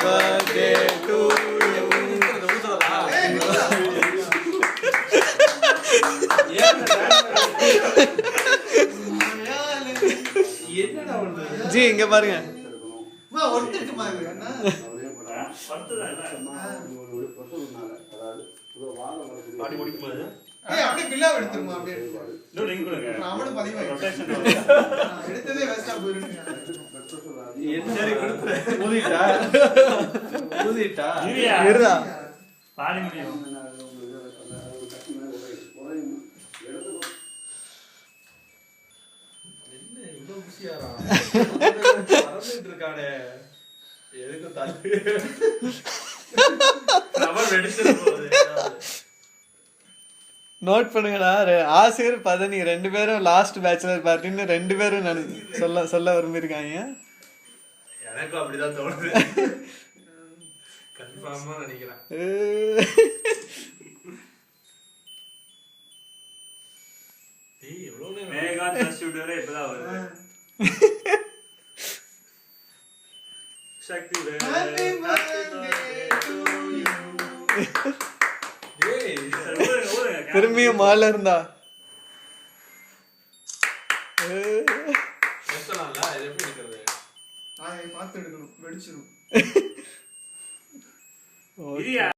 birthday to you. G இங்க பாருங்க. Note பண்ணுங்கடா. ஆசிரியர் பதனி 2 பேரும் லாஸ்ட் பேச்சுலர் பார்ட்டின்னு 2 பேரும் சொல்ல விரும்பியிருக்காங்க. எனக்கும் அப்படிதான் தோணுது. கன்ஃபார்மா நினைக்கிறேன். மேகா ஷூட்டரே இப்பதான் வருது. சக்தி திரும்பியும் மால இருந்தா பார்த்து எடுக்கணும், வெடிச்சிடும்.